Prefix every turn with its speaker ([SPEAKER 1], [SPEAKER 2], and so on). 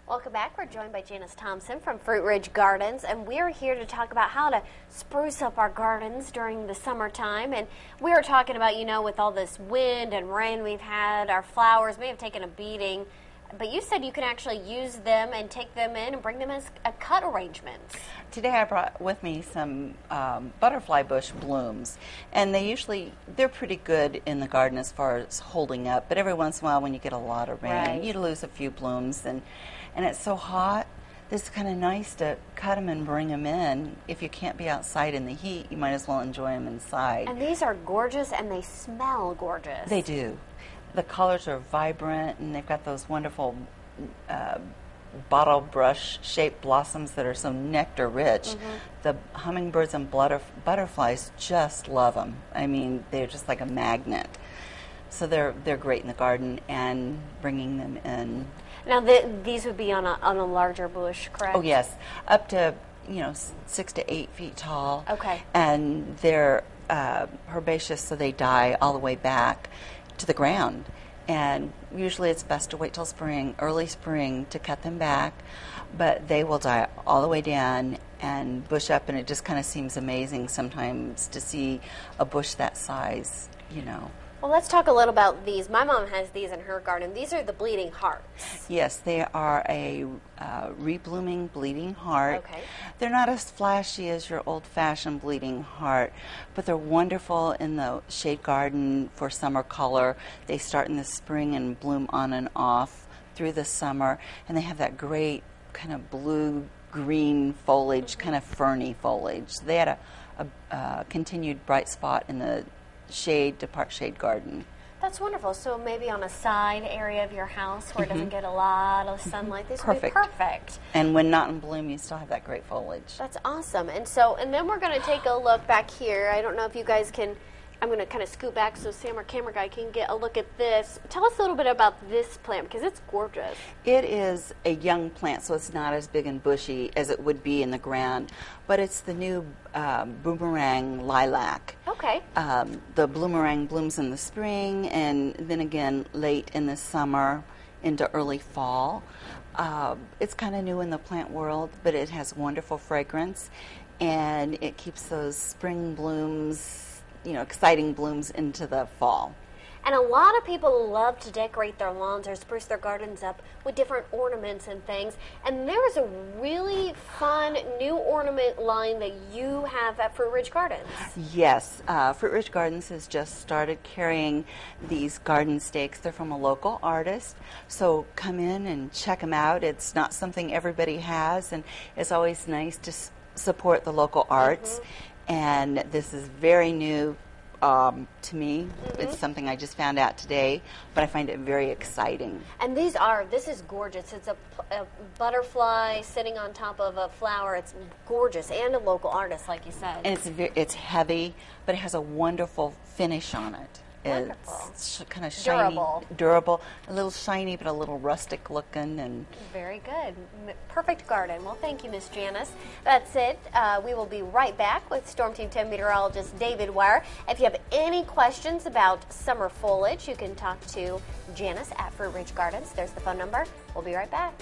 [SPEAKER 1] Welcome back. We're joined by Janice Thompson from Fruit Ridge Gardens, and we're here to talk about how to spruce up our gardens during the summertime. And we were talking about, with all this wind and rain we've had, our flowers may have taken a beating, but you said you can actually use them and take them in and bring them as a cut arrangements.
[SPEAKER 2] Today I brought with me some butterfly bush blooms, and they're pretty good in the garden as far as holding up, but every once in a while when you get a lot of rain,
[SPEAKER 1] Right.
[SPEAKER 2] you lose a few blooms, and it's so hot. This is kind of nice to cut them and bring them in. If you can't be outside in the heat, you might as well enjoy them inside.
[SPEAKER 1] And these are gorgeous, and they smell gorgeous.
[SPEAKER 2] They do. The colors are vibrant, and they've got those wonderful bottle brush shaped blossoms that are so nectar rich. The hummingbirds and butterflies just love them. I mean, they're just like a magnet. So they're great in the garden, and bringing them in.
[SPEAKER 1] Now, these would be on a larger bush, correct?
[SPEAKER 2] Oh yes, up to 6 to 8 feet tall.
[SPEAKER 1] Okay.
[SPEAKER 2] And they're herbaceous, so they die all the way back to the ground. And usually it's best to wait till spring, early spring, to cut them back. But they will die all the way down and bush up, and it just kind of seems amazing sometimes to see a bush that size.
[SPEAKER 1] Well, let's talk a little about these. My mom has these in her garden. These are the bleeding hearts.
[SPEAKER 2] Yes, they are a reblooming bleeding heart.
[SPEAKER 1] Okay.
[SPEAKER 2] They're not as flashy as your old-fashioned bleeding heart, but they're wonderful in the shade garden for summer color. They start in the spring and bloom on and off through the summer, and they have that great kind of blue-green foliage, kind of ferny foliage. They had a continued bright spot in the shade to part shade garden.
[SPEAKER 1] That's wonderful. So maybe on a side area of your house where it doesn't get a lot of sunlight, this would be perfect.
[SPEAKER 2] And when not in bloom, you still have that great foliage.
[SPEAKER 1] That's awesome. And then we're going to take a look back here. I don't know if you guys can, I'm going to kind of scoot back so Sam, our camera guy, can get a look at this. Tell us a little bit about this plant, because it's gorgeous.
[SPEAKER 2] It is a young plant, so it's not as big and bushy as it would be in the ground, but it's the new boomerang lilac.
[SPEAKER 1] Okay.
[SPEAKER 2] The boomerang blooms in the spring, and then again late in the summer into early fall. It's kind of new in the plant world, but it has wonderful fragrance, and it keeps those spring blooms, exciting blooms into the fall.
[SPEAKER 1] And a lot of people love to decorate their lawns or spruce their gardens up with different ornaments and things. And there is a really fun new ornament line that you have at Fruit Ridge Gardens.
[SPEAKER 2] Yes, Fruit Ridge Gardens has just started carrying these garden stakes. They're from a local artist, so come in and check them out. It's not something everybody has, and it's always nice to support the local arts. And this is very new to me. It's something I just found out today, but I find it very exciting.
[SPEAKER 1] And this is gorgeous. It's a butterfly sitting on top of a flower. It's gorgeous, and a local artist, like you said.
[SPEAKER 2] And it's heavy, but it has a wonderful finish on it.
[SPEAKER 1] Wonderful.
[SPEAKER 2] It's kind of shiny, durable, a little shiny, but a little rustic looking. And
[SPEAKER 1] very good. Perfect garden. Well, thank you, Miss Janice. That's it. We will be right back with Storm Team 10 meteorologist David Wire. If you have any questions about summer foliage, you can talk to Janice at Fruit Ridge Gardens. There's the phone number. We'll be right back.